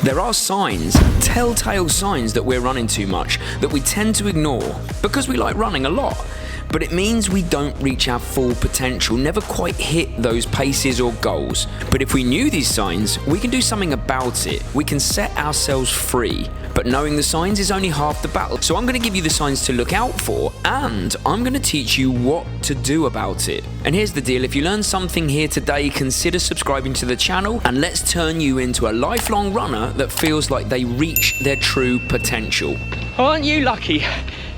There are signs, telltale signs that we're running too much, that we tend to ignore because we like running a lot. But it means we don't reach our full potential, never quite hit those paces or goals. But if we knew these signs, we can do something about it. We can set ourselves free. But knowing the signs is only half the battle. So I'm going to give you the signs to look out for, and I'm going to teach you what to do about it. And here's the deal, if you learned something here today, consider subscribing to the channel, and let's turn you into a lifelong runner that feels like they reach their true potential. Aren't you lucky?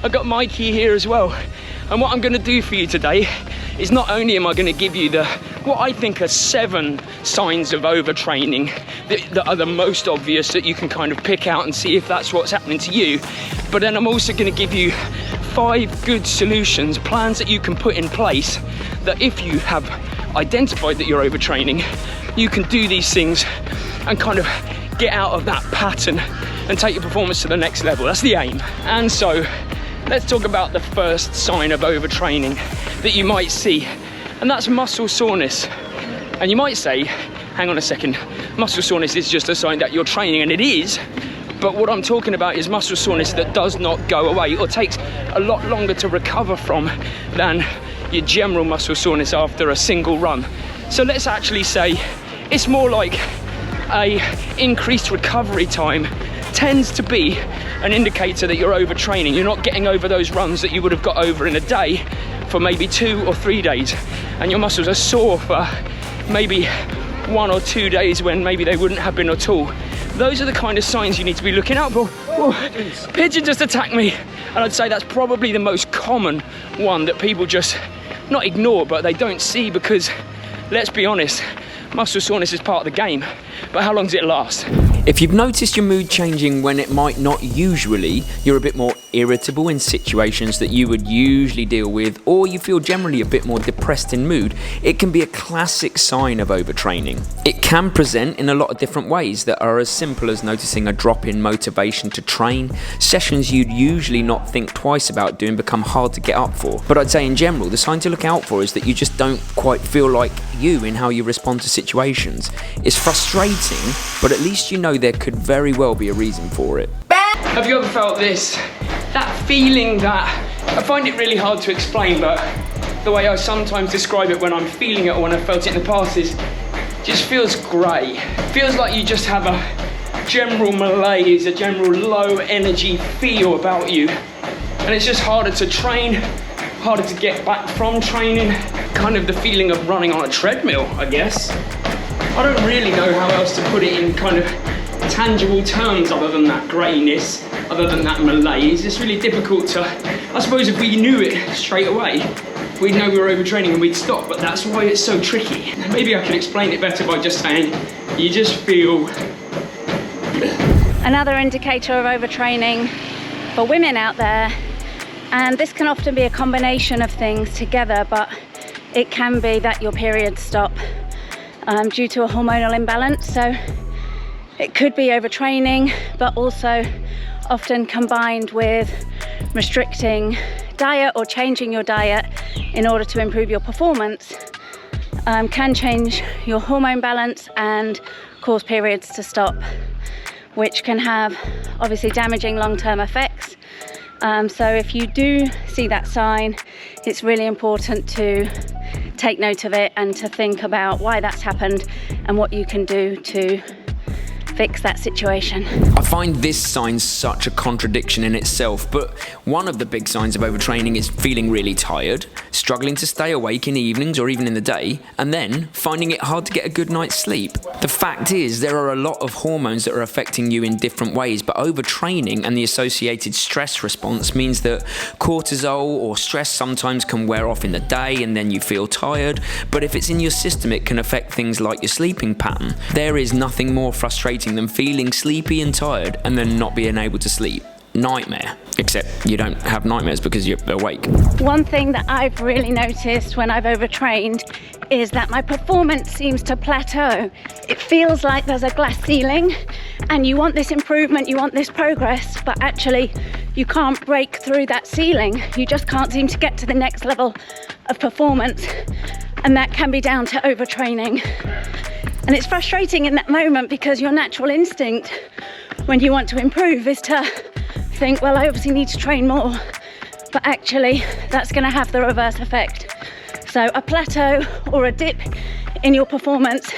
I've got Mikey here as well. And what I'm going to do for you today is not only am I going to give you what I think are 7 signs of overtraining that are the most obvious that you can kind of pick out and see if that's what's happening to you, but then I'm also going to give you 5 good solutions, plans that you can put in place that if you have identified that you're overtraining, you can do these things and kind of get out of that pattern and take your performance to the next level. That's the aim. And so let's talk about the first sign of overtraining that you might see, and that's muscle soreness. And you might say, hang on a second, muscle soreness is just a sign that you're training, and it is, but what I'm talking about is muscle soreness that does not go away or takes a lot longer to recover from than your general muscle soreness after a single run. So let's actually say it's more like a increased recovery time tends to be an indicator that you're overtraining. You're not getting over those runs that you would have got over in a day for maybe 2 or 3 days, and your muscles are sore for maybe 1 or 2 days when maybe they wouldn't have been at all. Those are the kind of signs you need to be looking out for. Oh, pigeon just attacked me. And I'd say that's probably the most common one that people just not ignore, but they don't see, because let's be honest, muscle soreness is part of the game, but how long does it last? If you've noticed your mood changing when it might not usually, you're a bit more irritable in situations that you would usually deal with, or you feel generally a bit more depressed in mood, it can be a classic sign of overtraining. It can present in a lot of different ways that are as simple as noticing a drop in motivation to train. Sessions you'd usually not think twice about doing become hard to get up for. But I'd say in general, the sign to look out for is that you just don't quite feel like you in how you respond to situations. It's frustrating, but at least you know there could very well be a reason for it. Have you ever felt this? That feeling that, I find it really hard to explain, but the way I sometimes describe it when I'm feeling it or when I've felt it in the past is, just feels grey. Feels like you just have a general malaise, a general low energy feel about you. And it's just harder to train, harder to get back from training. Kind of the feeling of running on a treadmill, I guess. I don't really know how else to put it in kind of tangible terms other than that greyness, other than that malaise. It's really difficult to, I suppose if we knew it straight away, we'd know we were overtraining and we'd stop, but that's why it's so tricky. Maybe I can explain it better by just saying, you just feel... Another indicator of overtraining for women out there, and this can often be a combination of things together, but it can be that your periods stop due to a hormonal imbalance. So it could be overtraining, but also often combined with restricting diet or changing your diet in order to improve your performance, can change your hormone balance and cause periods to stop, which can have obviously damaging long-term effects. So if you do see that sign, it's really important to take note of it and to think about why that's happened and what you can do to fix that situation. I find this sign such a contradiction in itself, but one of the big signs of overtraining is feeling really tired, struggling to stay awake in the evenings or even in the day, and then finding it hard to get a good night's sleep. The fact is, there are a lot of hormones that are affecting you in different ways, but overtraining and the associated stress response means that cortisol or stress sometimes can wear off in the day and then you feel tired, but if it's in your system, it can affect things like your sleeping pattern. There is nothing more frustrating than feeling sleepy and tired and then not being able to sleep. Nightmare. Except you don't have nightmares because you're awake. One thing that I've really noticed when I've overtrained is that my performance seems to plateau. It feels like there's a glass ceiling and you want this improvement, you want this progress, but actually you can't break through that ceiling. You just can't seem to get to the next level of performance, and that can be down to overtraining. And it's frustrating in that moment because your natural instinct when you want to improve is to think, well, I obviously need to train more, but actually that's going to have the reverse effect. So a plateau or a dip in your performance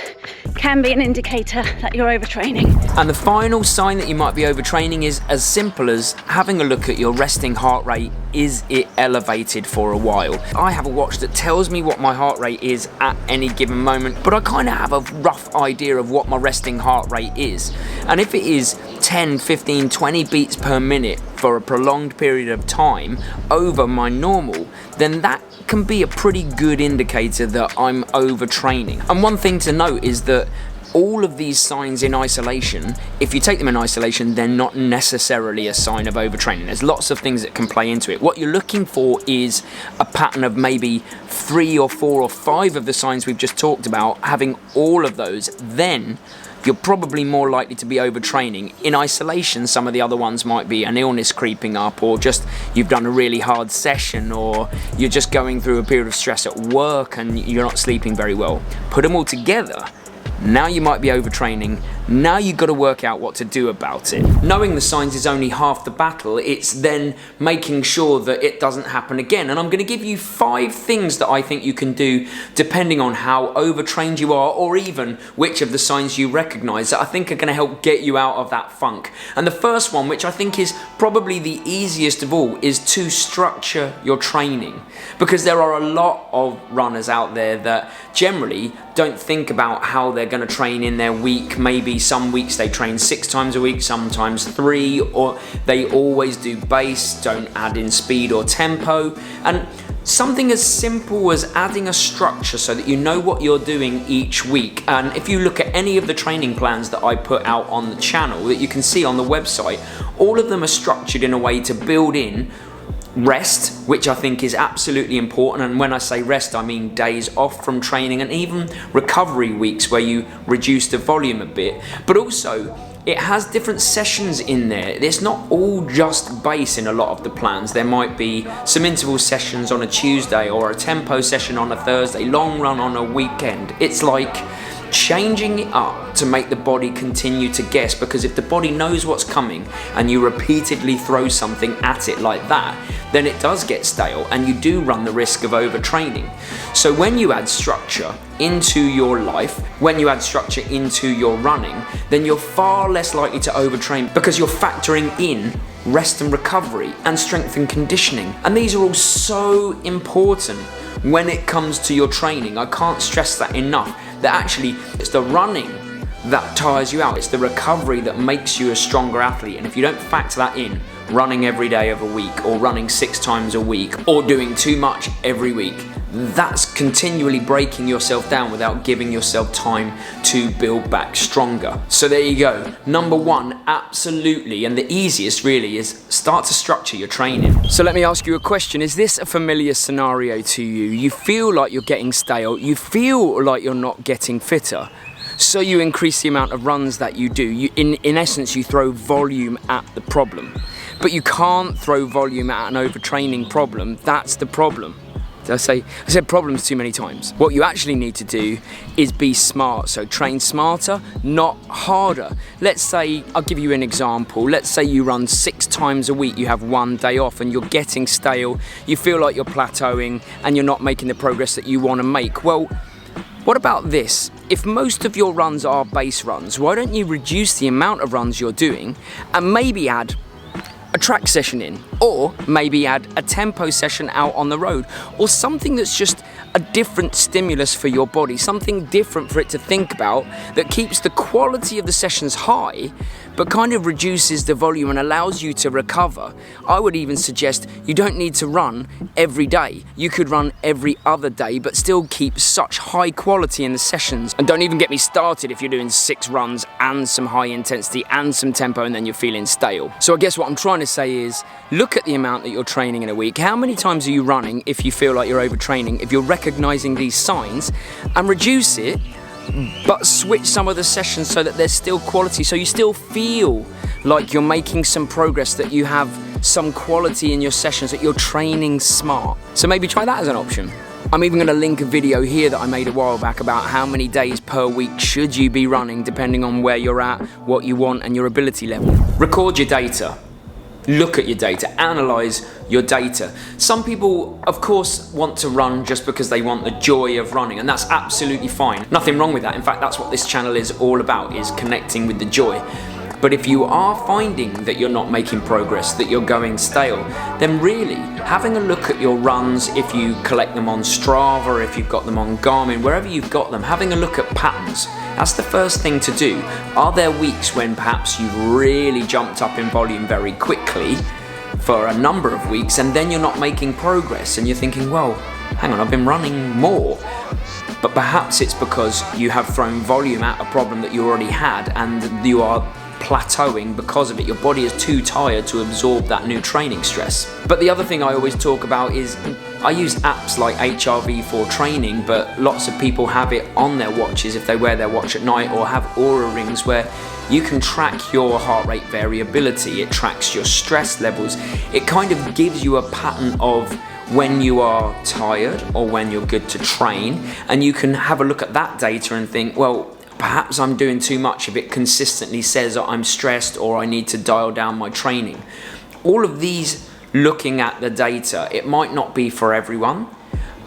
can be an indicator that you're overtraining. And the final sign that you might be overtraining is as simple as having a look at your resting heart rate. Is it elevated for a while? I have a watch that tells me what my heart rate is at any given moment, but I kind of have a rough idea of what my resting heart rate is. And if it is 10, 15, 20 beats per minute for a prolonged period of time over my normal, then that can be a pretty good indicator that I'm overtraining. And one thing to note is that all of these signs in isolation, if you take them in isolation, they're not necessarily a sign of overtraining. There's lots of things that can play into it. What you're looking for is a pattern of maybe 3 or 4 or 5 of the signs we've just talked about, having all of those, then you're probably more likely to be overtraining. In isolation, some of the other ones might be an illness creeping up, or just you've done a really hard session, or you're just going through a period of stress at work and you're not sleeping very well. Put them all together, now you might be overtraining. Now you've got to work out what to do about it. Knowing the signs is only half the battle. It's then making sure that it doesn't happen again. And I'm going to give you 5 things that I think you can do depending on how overtrained you are, or even which of the signs you recognize, that I think are going to help get you out of that funk. And the first one, which I think is probably the easiest of all, is to structure your training. Because there are a lot of runners out there that generally don't think about how they're going to train in their week. Maybe some weeks they train 6 times a week, sometimes 3, or they always do base, don't add in speed or tempo. And something as simple as adding a structure so that you know what you're doing each week. And if you look at any of the training plans that I put out on the channel that you can see on the website, all of them are structured in a way to build in rest, which I think is absolutely important. And when I say rest, I mean days off from training, and even recovery weeks where you reduce the volume a bit. But also, it has different sessions in there. It's not all just base in a lot of the plans. There might be some interval sessions on a Tuesday, or a tempo session on a Thursday, long run on a weekend. It's like changing it up to make the body continue to guess, because if the body knows what's coming and you repeatedly throw something at it like that, then it does get stale and you do run the risk of overtraining. So when you add structure into your life, when you add structure into your running, then you're far less likely to overtrain, because you're factoring in rest and recovery and strength and conditioning. And these are all so important when it comes to your training. I can't stress that enough, that actually it's the running that tires you out. It's the recovery that makes you a stronger athlete. And if you don't factor that in, running every day of a week, or running 6 times a week, or doing too much every week, that's continually breaking yourself down without giving yourself time to build back stronger. So there you go. Number 1, absolutely, and the easiest really, is start to structure your training. So let me ask you a question. Is this a familiar scenario to you? You feel like you're getting stale. You feel like you're not getting fitter. So you increase the amount of runs that you do. In essence, you throw volume at the problem. But you can't throw volume at an overtraining problem. That's the problem. I said problems too many times. What you actually need to do is be smart. So train smarter, not harder. Let's say, I'll give you an example. Let's say you run 6 times a week, you have 1 day off, and you're getting stale, you feel like you're plateauing, and you're not making the progress that you want to make. Well, what about this? If most of your runs are base runs, why don't you reduce the amount of runs you're doing and maybe add a track session in, or maybe add a tempo session out on the road, or something that's just a different stimulus for your body, something different for it to think about, that keeps the quality of the sessions high but kind of reduces the volume and allows you to recover. I would even suggest you don't need to run every day. You could run every other day but still keep such high quality in the sessions. And don't even get me started if you're doing 6 runs and some high intensity and some tempo and then you're feeling stale. So I guess what I'm trying to say is, look at the amount that you're training in a week. How many times are you running if you feel like you're overtraining? If you're recognizing these signs, and reduce it, but switch some of the sessions so that there's still quality, so you still feel like you're making some progress, that you have some quality in your sessions, that you're training smart. So maybe try that as an option. I'm even going to link a video here that I made a while back about how many days per week should you be running depending on where you're at, what you want and your ability level. Record your data. Look at your data, analyze your data. Some people, of course, want to run just because they want the joy of running, and that's absolutely fine. Nothing wrong with that. In fact, that's what this channel is all about, is connecting with the joy. But if you are finding that you're not making progress, that you're going stale, then really having a look at your runs, if you collect them on Strava, if you've got them on Garmin, wherever you've got them, having a look at patterns. That's the first thing to do. Are there weeks when perhaps you've really jumped up in volume very quickly for a number of weeks and then you're not making progress and you're thinking, well, hang on, I've been running more. But perhaps it's because you have thrown volume at a problem that you already had and you are plateauing because of it. Your body is too tired to absorb that new training stress. But the other thing I always talk about is I use apps like HRV for training, but lots of people have it on their watches if they wear their watch at night, or have Oura rings where you can track your heart rate variability. It tracks your stress levels. It kind of gives you a pattern of when you are tired or when you're good to train, and you can have a look at that data and think, well, perhaps I'm doing too much if it consistently says that I'm stressed or I need to dial down my training. All of these, looking at the data, it might not be for everyone,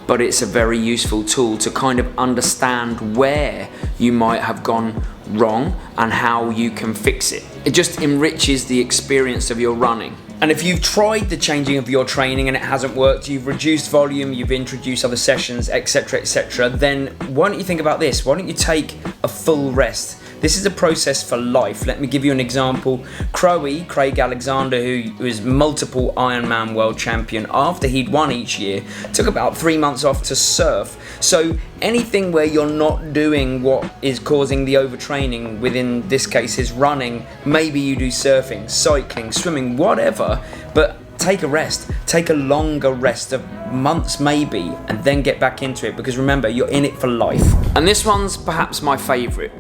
but it's a very useful tool to kind of understand where you might have gone wrong and how you can fix it. It just enriches the experience of your running. And if you've tried the changing of your training and it hasn't worked, you've reduced volume, you've introduced other sessions, etc., then why don't you think about this? Why don't you take a full rest? This is a process for life. Let me give you an example. Craig Alexander, who is multiple Ironman world champion, after he'd won each year, took about 3 months off to surf. So anything where you're not doing what is causing the overtraining, within this case is running, maybe you do surfing, cycling, swimming, whatever, but take a rest. Take a longer rest of months maybe, and then get back into it, because remember, you're in it for life. And this one's perhaps my favourite.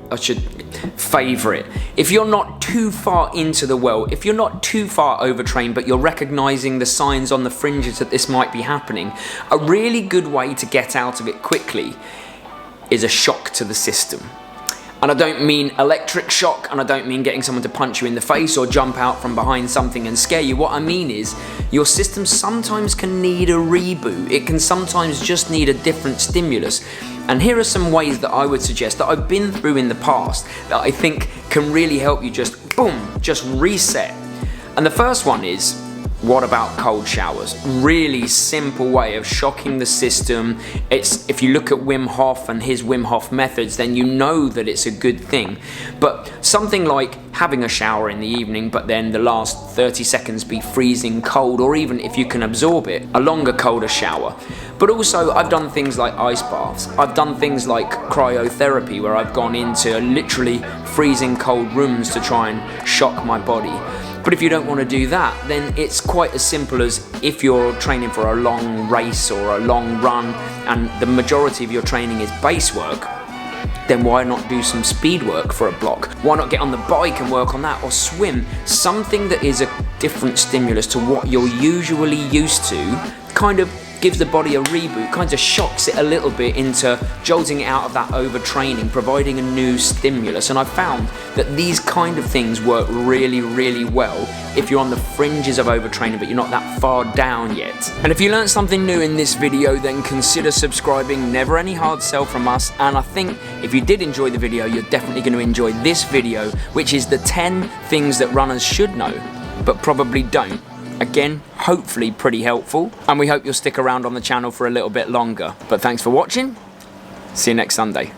If you're not too far into the well, if you're not too far overtrained, but you're recognising the signs on the fringes that this might be happening, a really good way to get out of it quickly is a shock to the system. And I don't mean electric shock, and I don't mean getting someone to punch you in the face or jump out from behind something and scare you. What I mean is, your system sometimes can need a reboot. It can sometimes just need a different stimulus. And here are some ways that I would suggest that I've been through in the past that I think can really help you just, boom, just reset. And the first one is, what about cold showers? Really simple way of shocking the system. If you look at Wim Hof and his Wim Hof methods, then you know that it's a good thing. But something like having a shower in the evening, but then the last 30 seconds be freezing cold, or even if you can absorb it, a longer, colder shower. But also, I've done things like ice baths. I've done things like cryotherapy, where I've gone into literally freezing cold rooms to try and shock my body. But if you don't want to do that, then it's quite as simple as, if you're training for a long race or a long run and the majority of your training is base work, then why not do some speed work for a block? Why not get on the bike and work on that, or swim? Something that is a different stimulus to what you're usually used to, kind of gives the body a reboot, kind of shocks it a little bit into jolting it out of that overtraining, providing a new stimulus. And I've found that these kind of things work really, really well if you're on the fringes of overtraining, but you're not that far down yet. And if you learned something new in this video, then consider subscribing. Never any hard sell from us. And I think if you did enjoy the video, you're definitely going to enjoy this video, which is the 10 things that runners should know, but probably don't. Again, hopefully pretty helpful, and we hope you'll stick around on the channel for a little bit longer. But thanks for watching. See you next Sunday.